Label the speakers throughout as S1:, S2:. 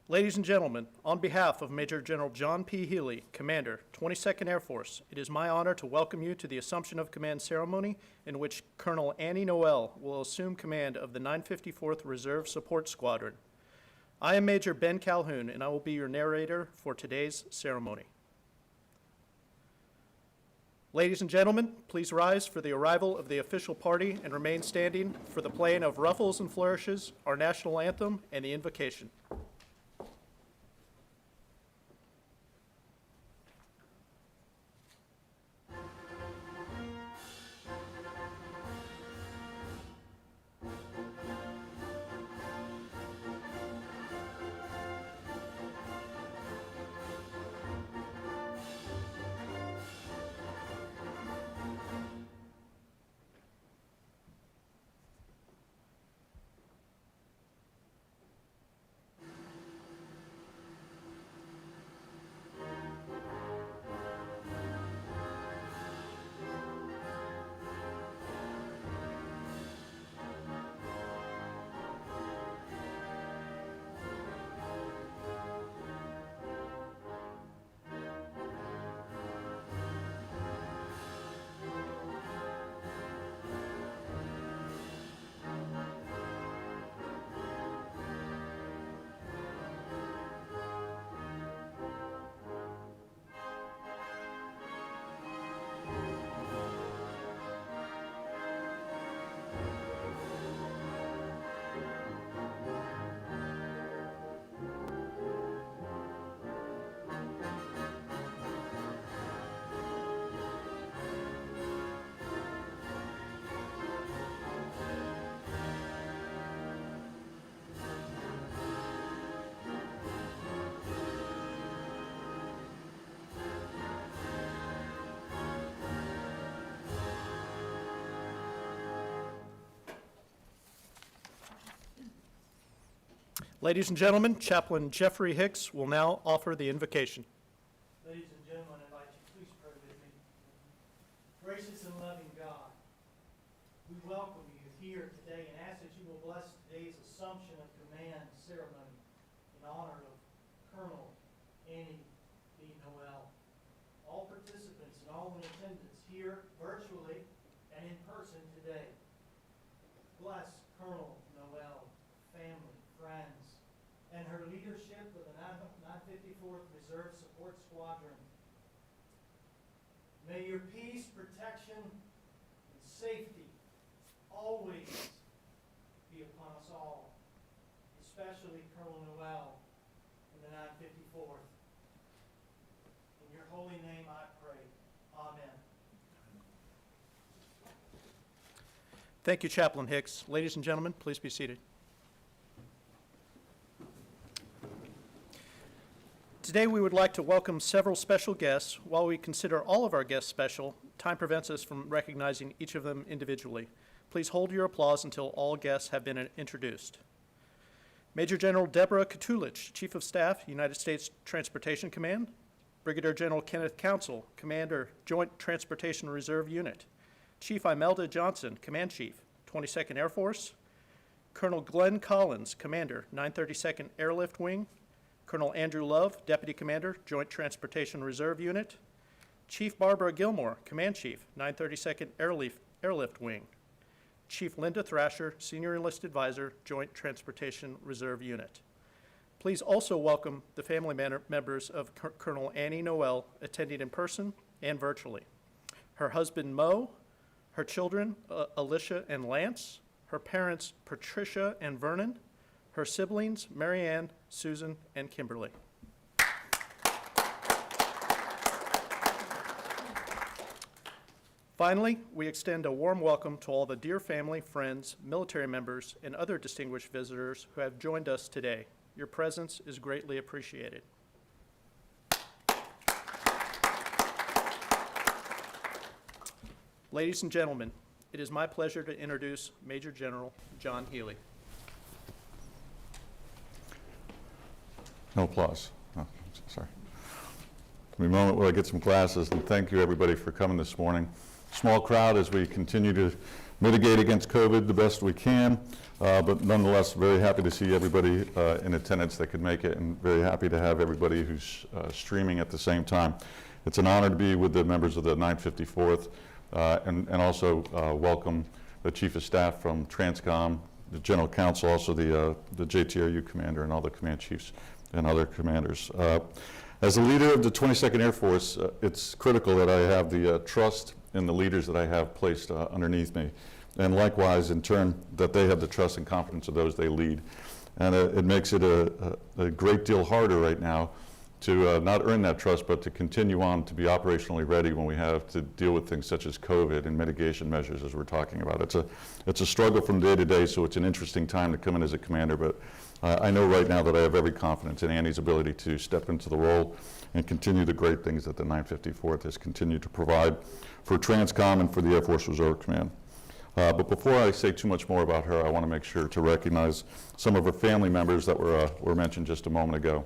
S1: Ladies and gentlemen, on behalf of Major General John P. Healey, Commander, 22nd Air Force, it is my honor to welcome you to the Assumption of Command ceremony in which Colonel Annie Noel will assume command of the 954th Reserve Support Squadron. I am Major Ben Calhoun, and I will be your narrator for today's ceremony. Ladies and gentlemen, please rise for the arrival of the official party and remain standing for the playing of Ruffles and Flourishes, our national anthem, and the Invocation. Ladies and gentlemen, Chaplain Jeffrey Hicks will now offer the invocation.
S2: Ladies and gentlemen, I invite you, please pray with me. Gracious and loving God, we welcome you here today and ask that you will bless today's Assumption of Command ceremony in honor of Colonel Annie B. Noel. All participants and all in attendance here virtually and in person today, bless Colonel Noel, family, friends, and her leadership of the 954th Reserve Support Squadron. May your peace, protection, and safety always be upon us all, especially Colonel Noel and the 954th. In your holy name I pray. Amen.
S1: Thank you, Chaplain Hicks. Ladies and gentlemen, please be seated. Today we would like to welcome several special guests. While we consider all of our guests special, time prevents us from recognizing each of them individually. Please hold your applause until all guests have been introduced. Major General Deborah Katulich, Chief of Staff, United States Transportation Command. Brigadier General Kenneth Council, Commander, Joint Transportation Reserve Unit. Chief Imelda Johnson, Command Chief, 22nd Air Force. Colonel Glenn Collins, Commander, 932nd Airlift Wing. Colonel Andrew Love, Deputy Commander, Joint Transportation Reserve Unit. Chief Barbara Gilmore, Command Chief, 932nd Airlift Wing. Chief Linda Thrasher, Senior Enlisted Advisor, Joint Transportation Reserve Unit. Please also welcome the family members of Colonel Annie Noel, attending in person and virtually. Her husband, Mo, her children, Alicia and Lance, her parents, Patricia and Vernon, her siblings, Marianne, Susan, and Kimberly. Finally, we extend a warm welcome to all the dear family, friends, military members, and other distinguished visitors who have joined us today. Your presence is greatly appreciated. Ladies and gentlemen, it is my pleasure to introduce Major General John Healey.
S3: No applause. Oh, sorry. Give me a moment while I get some glasses, and thank you everybody for coming this morning. Small crowd as we continue to mitigate against COVID the best we can, but nonetheless, very happy to see everybody in attendance that could make it, and very happy to have everybody who's streaming at the same time. It's an honor to be with the members of the 954th, and also welcome the Chief of Staff from TRANSCOM, the General Counsel, also the JTRU Commander, and all the Command Chiefs and other commanders. As a leader of the 22nd Air Force, it's critical that I have the trust in the leaders that I have placed underneath me, and likewise, in turn, that they have the trust and confidence of those they lead. And it makes it a great deal harder right now to not earn that trust, but to continue on to be operationally ready when we have to deal with things such as COVID and mitigation measures, as we're talking about. It's a struggle from day to day, so it's an interesting time to come in as a commander, but I know right now that I have every confidence in Annie's ability to step into the role and continue the great things that the 954th has continued to provide for TRANSCOM and for the Air Force Reserve Command. But before I say too much more about her, I want to make sure to recognize some of her family members that were mentioned just a moment ago.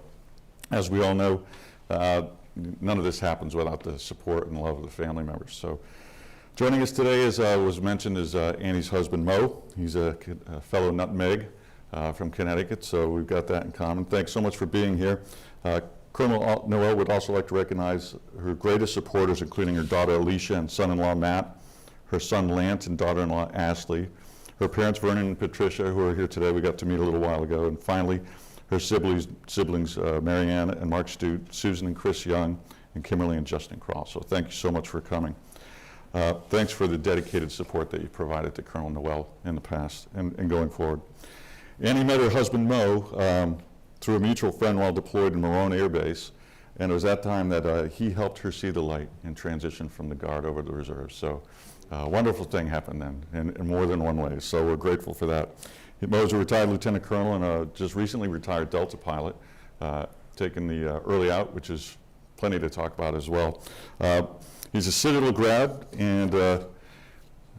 S3: As we all know, none of this happens without the support and love of the family members. So joining us today, as was mentioned, is Annie's husband, Mo. He's a fellow nutmeg from Connecticut, so we've got that in common. Thanks so much for being here. Colonel Noel would also like to recognize her greatest supporters, including her daughter Alicia and son-in-law Matt, her son Lance and daughter-in-law Ashley, her parents Vernon and Patricia, who are here today, we got to meet a little while ago, and finally her siblings Marianne and Mark Stute, Susan and Chris Young, and Kimberly and Justin Kroll. So thank you so much for coming. Thanks for the dedicated support that you provided to Colonel Noel in the past and going forward. Annie met her husband Mo through a mutual friend while deployed in Morone Air Base, and it was that time that he helped her see the light and transition from the Guard over to the Reserves. So a wonderful thing happened then in more than one way, so we're grateful for that. Mo's a retired lieutenant colonel and a just recently retired Delta pilot, taking the early out, which is plenty to talk about as well. He's a Citadel grad, and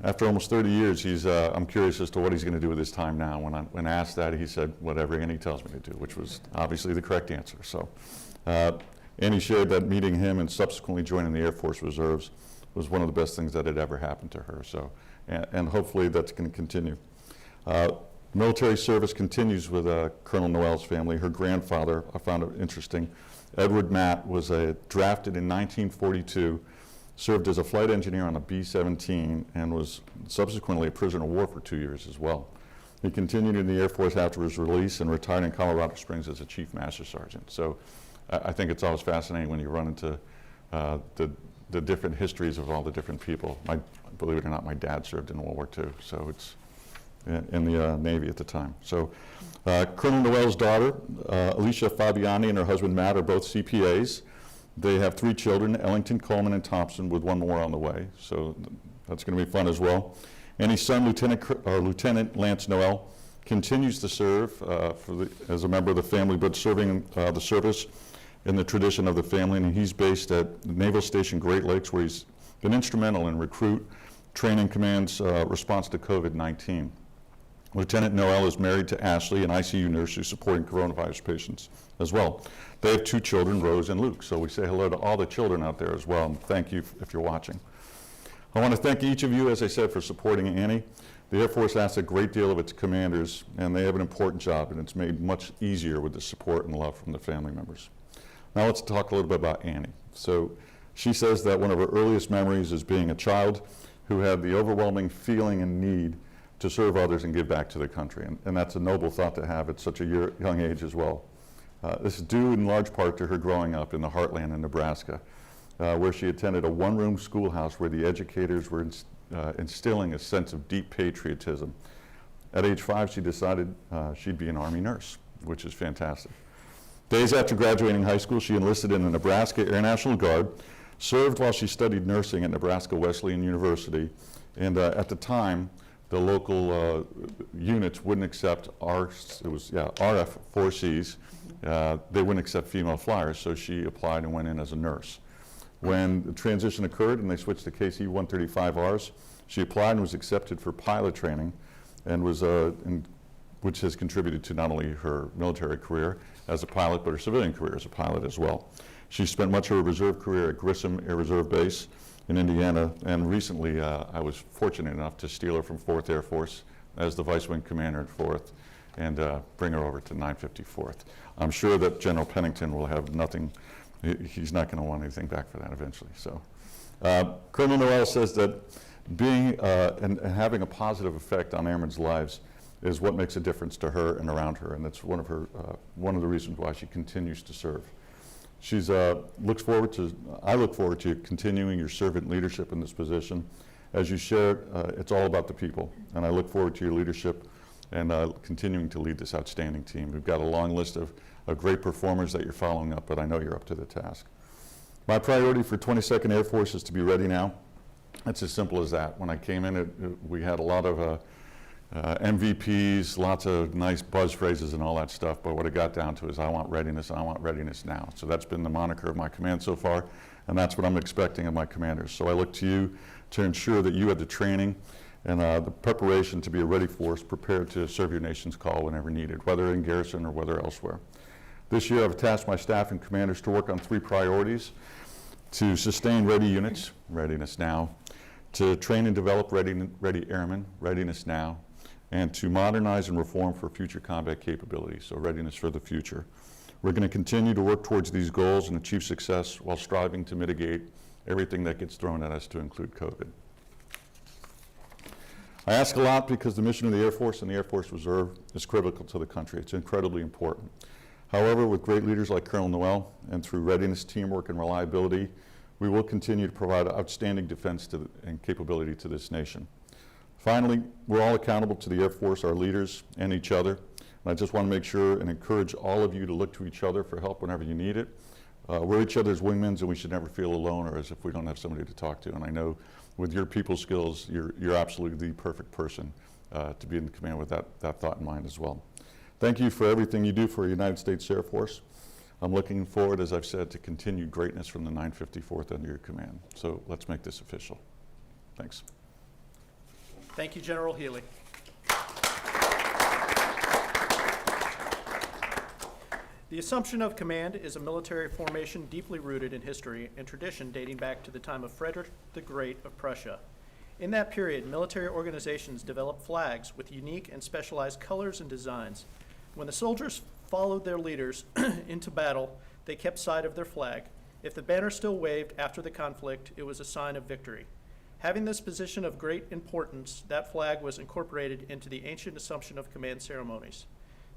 S3: after almost 30 years, I'm curious as to what he's going to do with his time now. When asked that, he said, whatever Annie tells me to do, which was obviously the correct answer. So Annie shared that meeting him and subsequently joining the Air Force Reserves was one of the best things that had ever happened to her. So, and hopefully that's going to continue. Military service continues with Colonel Noel's family. Her grandfather, I found it interesting, Edward Matt, was drafted in 1942, served as a flight engineer on a B-17, and was subsequently a prisoner of war for 2 years as well. He continued in the Air Force after his release and retired in Colorado Springs as a Chief Master Sergeant. So I think it's always fascinating when you run into the different histories of all the different people. Believe it or not, my dad served in World War II, so it's in the Navy at the time. So Colonel Noel's daughter, Alicia Fabiani, and her husband Matt are both CPAs. They have 3 children, Ellington, Coleman, and Thompson, with one more on the way. So that's going to be fun as well. Annie's son, Lieutenant Lance Noel, continues to serve as a member of the family, but serving the service in the tradition of the family. And he's based at Naval Station Great Lakes, where he's been instrumental in recruit, training command's response to COVID-19. Lieutenant Noel is married to Ashley, an ICU nurse who's supporting coronavirus patients as well. They have 2 children, Rose and Luke. So we say hello to all the children out there as well, and thank you if you're watching. I want to thank each of you, as I said, for supporting Annie. The Air Force asks a great deal of its commanders, and they have an important job, and it's made much easier with the support and love from the family members. Now let's talk a little bit about Annie. So she says that one of her earliest memories is being a child who had the overwhelming feeling and need to serve others and give back to the country. And that's a noble thought to have at such a young age as well. This is due in large part to her growing up in the heartland in Nebraska, where she attended a one-room schoolhouse where the educators were instilling a sense of deep patriotism. At age 5, she decided she'd be an Army nurse, which is fantastic. Days after graduating high school, she enlisted in the Nebraska Air National Guard, served while she studied nursing at Nebraska Wesleyan University, and at the time, the local units wouldn't accept RF 4Cs. They wouldn't accept female flyers, so she applied and went in as a nurse. When the transition occurred and they switched to KC-135Rs, she applied and was accepted for pilot training, and which has contributed to not only her military career as a pilot, but her civilian career as a pilot as well. She spent much of her reserve career at Grissom Air Reserve Base in Indiana, and recently I was fortunate enough to steal her from 4th Air Force as the Vice Wing Commander at 4th and bring her over to 954th. I'm sure that General Pennington will have nothing, he's not going to want anything back for that eventually. So, Colonel Noel says that being and having a positive effect on airmen's lives is what makes a difference to her and around her, and that's one of the reasons why she continues to serve. She's I look forward to continuing your servant leadership in this position. As you shared, it's all about the people, and I look forward to your leadership and continuing to lead this outstanding team. We've got a long list of great performers that you're following up, but I know you're up to the task. My priority for 22nd Air Force is to be ready now. It's as simple as that. When I came in, we had a lot of MVPs, lots of nice buzz phrases and all that stuff, but what it got down to is I want readiness, and I want readiness now. So that's been the moniker of my command so far, and that's what I'm expecting of my commanders. So I look to you to ensure that you have the training and the preparation to be a ready force, prepared to serve your nation's call whenever needed, whether in garrison or whether elsewhere. This year I've tasked my staff and commanders to work on 3 priorities: to sustain ready units, readiness now; to train and develop ready airmen, readiness now; and to modernize and reform for future combat capabilities, so readiness for the future. We're going to continue to work towards these goals and achieve success while striving to mitigate everything that gets thrown at us, to include COVID. I ask a lot because the mission of the Air Force and the Air Force Reserve is critical to the country. It's incredibly important. However, with great leaders like Colonel Noel and through readiness, teamwork, and reliability, we will continue to provide outstanding defense and capability to this nation. Finally, we're all accountable to the Air Force, our leaders, and each other. And I just want to make sure and encourage all of you to look to each other for help whenever you need it. We're each other's wingmen, and we should never feel alone or as if we don't have somebody to talk to. And I know with your people skills, you're absolutely the perfect person to be in command with that thought in mind as well. Thank you for everything you do for the United States Air Force. I'm looking forward, as I've said, to continued greatness from the 954th under your command. So let's make this official. Thanks.
S1: Thank you, General Healey. The assumption of command is a military formation deeply rooted in history and tradition dating back to the time of Frederick the Great of Prussia. In that period, military organizations developed flags with unique and specialized colors and designs. When the soldiers followed their leaders into battle, they kept sight of their flag. If the banner still waved after the conflict, it was a sign of victory. Having this position of great importance, that flag was incorporated into the ancient assumption of command ceremonies.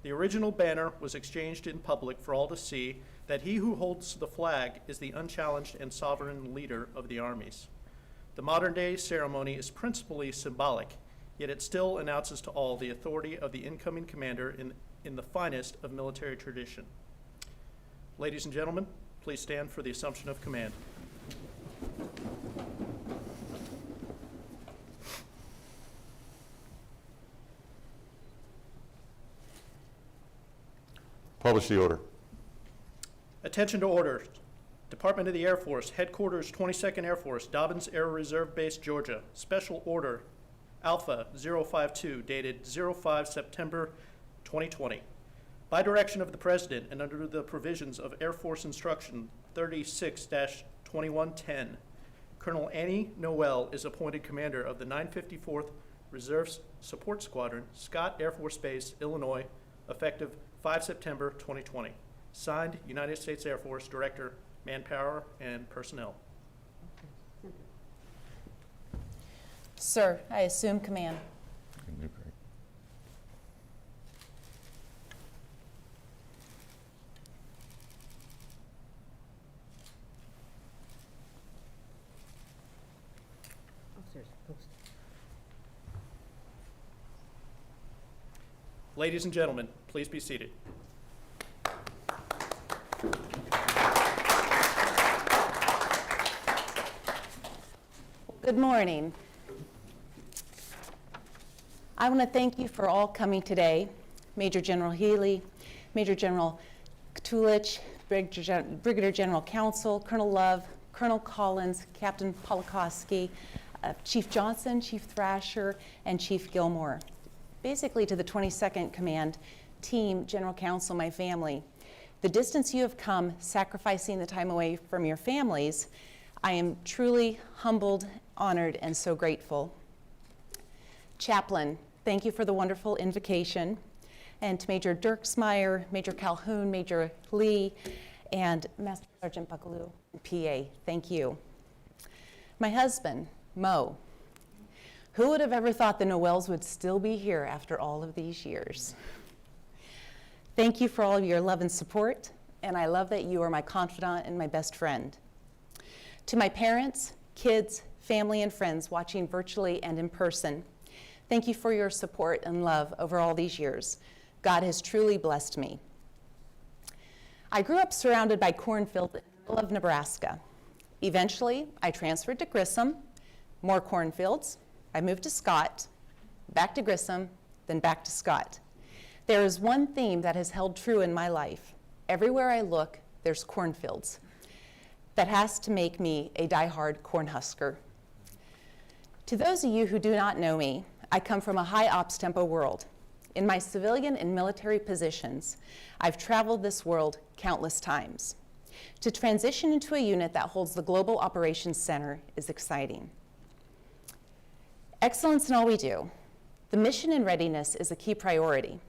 S1: The original banner was exchanged in public for all to see that he who holds the flag is the unchallenged and sovereign leader of the armies. The modern-day ceremony is principally symbolic, yet it still announces to all the authority of the incoming commander in the finest of military tradition. Ladies and gentlemen, please stand for the assumption of command.
S3: Publish the order.
S1: Attention to order. Department of the Air Force, Headquarters 22nd Air Force, Dobbins Air Reserve Base, Georgia. Special Order Alpha 052, dated 05 September 2020. By direction of the President and under the provisions of Air Force Instruction 36-2110, Colonel Annie Noel is appointed Commander of the 954th Reserve Support Squadron, Scott Air Force Base, Illinois, effective 5 September 2020. Signed, United States Air Force, Director, Manpower and Personnel.
S4: Sir, I assume command.
S1: Ladies and gentlemen, please be seated.
S4: Good morning. I want to thank you for all coming today. Major General Healey, Major General Katulich, Brigadier General Counsel, Colonel Love, Colonel Collins, Captain Polakowski, Chief Johnson, Chief Thrasher, and Chief Gilmore. Basically to the 22nd Command team, General Counsel, my family. The distance you have come, sacrificing the time away from your families, I am truly humbled, honored, and so grateful. Chaplain, thank you for the wonderful invocation. And to Major Dirksmeyer, Major Calhoun, Major Lee, and Master Sergeant Buckaloo, PA, thank you. My husband, Mo. Who would have ever thought the Noels would still be here after all of these years? Thank you for all of your love and support, and I love that you are my confidant and my best friend. To my parents, kids, family, and friends watching virtually and in person, thank you for your support and love over all these years. God has truly blessed me. I grew up surrounded by cornfields in the middle of Nebraska. Eventually, I transferred to Grissom, more cornfields. I moved to Scott, back to Grissom, then back to Scott. There is one theme that has held true in my life. Everywhere I look, there's cornfields. That has to make me a diehard Cornhusker. To those of you who do not know me, I come from a high ops tempo world. In my civilian and military positions, I've traveled this world countless times. To transition into a unit that holds the Global Operations Center is exciting. Excellence in all we do. The mission and readiness is a key priority.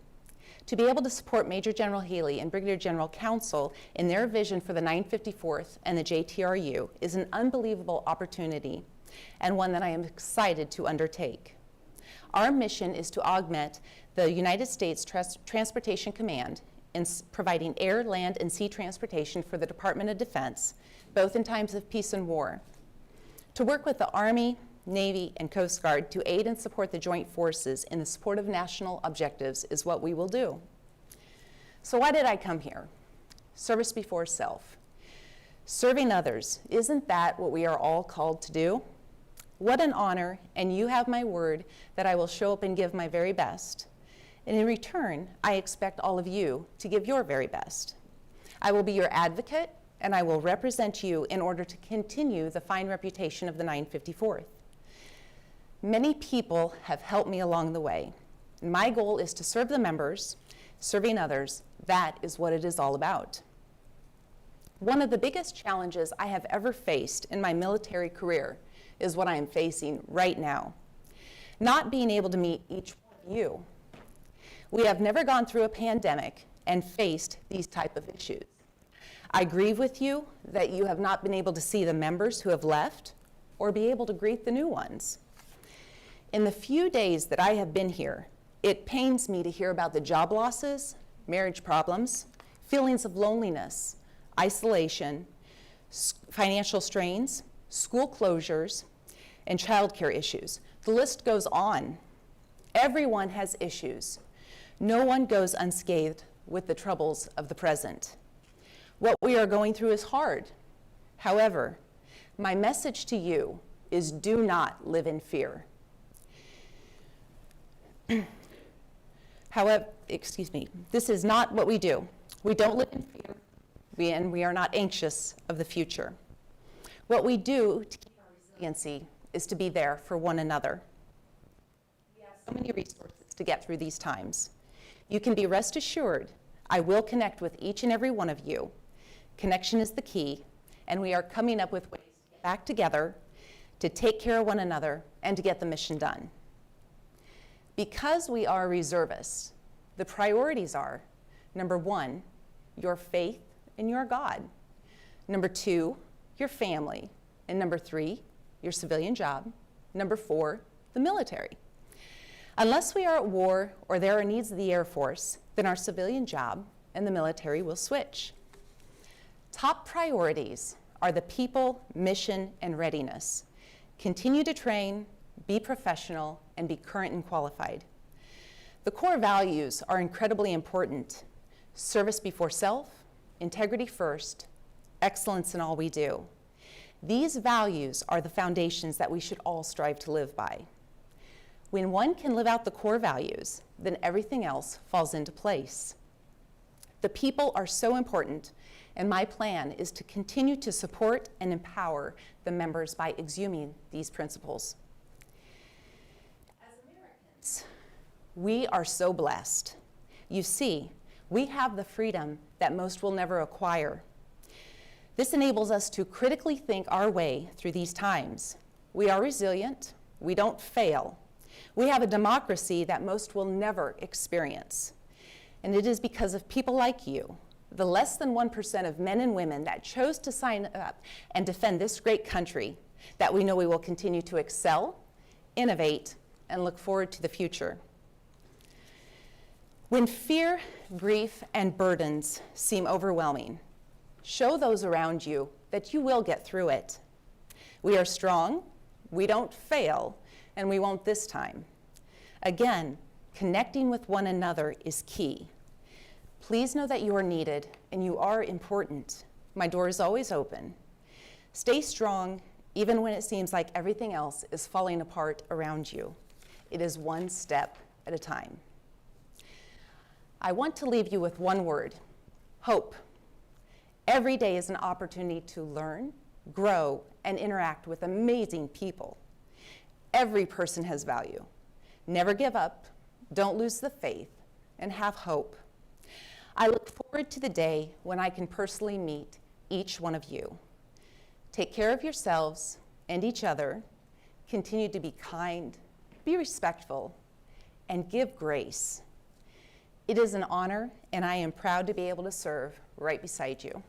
S4: To be able to support Major General Healey and Brigadier General Council in their vision for the 954th and the JTRU is an unbelievable opportunity and one that I am excited to undertake. Our mission is to augment the United States Transportation Command in providing air, land, and sea transportation for the Department of Defense, both in times of peace and war. To work with the Army, Navy, and Coast Guard to aid and support the joint forces in the support of national objectives is what we will do. So why did I come here? Service before self. Serving others, isn't that what we are all called to do? What an honor, and you have my word that I will show up and give my very best. And in return, I expect all of you to give your very best. I will be your advocate, and I will represent you in order to continue the fine reputation of the 954th. Many people have helped me along the way. My goal is to serve the members, serving others. That is what it is all about. One of the biggest challenges I have ever faced in my military career is what I am facing right now. Not being able to meet each one of you. We have never gone through a pandemic and faced these type of issues. I grieve with you that you have not been able to see the members who have left or be able to greet the new ones. In the few days that I have been here, it pains me to hear about the job losses, marriage problems, feelings of loneliness, isolation, financial strains, school closures, and childcare issues. The list goes on. Everyone has issues. No one goes unscathed with the troubles of the present. What we are going through is hard. However, my message to you is do not live in fear. However, this is not what we do. We don't live in fear, and we are not anxious of the future. What we do to keep our resiliency is to be there for one another. We have so many resources to get through these times. You can be rest assured I will connect with each and every one of you. Connection is the key, and we are coming up with ways to get back together, to take care of one another, and to get the mission done. Because we are reservists, the priorities are, number one, your faith in your God. Number two, your family. And number three, your civilian job. Number four, the military. Unless we are at war or there are needs of the Air Force, then our civilian job and the military will switch. Top priorities are the people, mission, and readiness. Continue to train, be professional, and be current and qualified. The core values are incredibly important. Service before self, integrity first, excellence in all we do. These values are the foundations that we should all strive to live by. When one can live out the core values, then everything else falls into place. The people are so important, and my plan is to continue to support and empower the members by exhuming these principles. As Americans, we are so blessed. You see, we have the freedom that most will never acquire. This enables us to critically think our way through these times. We are resilient. We don't fail. We have a democracy that most will never experience. And it is because of people like you, the less than 1% of men and women that chose to sign up and defend this great country, that we know we will continue to excel, innovate, and look forward to the future. When fear, grief, and burdens seem overwhelming, show those around you that you will get through it. We are strong, we don't fail, and we won't this time. Again, connecting with one another is key. Please know that you are needed and you are important. My door is always open. Stay strong, even when it seems like everything else is falling apart around you. It is one step at a time. I want to leave you with one word: hope. Every day is an opportunity to learn, grow, and interact with amazing people. Every person has value. Never give up, don't lose the faith, and have hope. I look forward to the day when I can personally meet each one of you. Take care of yourselves and each other. Continue to be kind, be respectful, and give grace. It is an honor, and I am proud to be able to serve right beside you.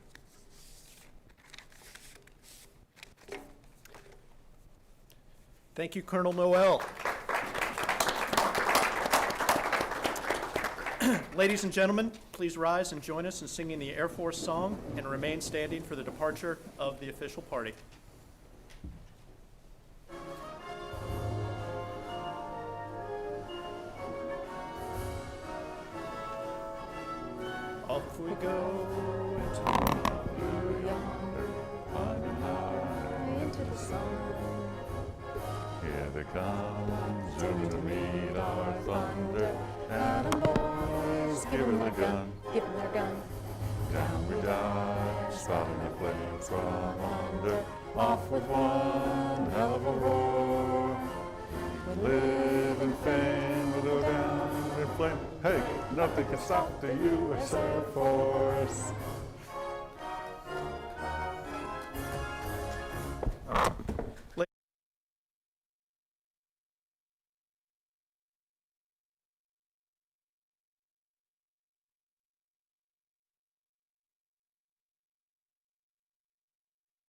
S1: Thank you, Colonel Noel. Ladies and gentlemen, please rise and join us in singing the Air Force song and remain standing for the departure of the official party. Off we go into the blue yonder, climbing high into the sun. Here they come, zooming to meet our thunder. Atom boys, give her the gun.
S4: Give them their gun.
S1: Down we dive, spouting the flames from under. Off with one hell of a roar. We live in fame, we'll go down in flame. Hey, nothing can stop the U.S. Air Force.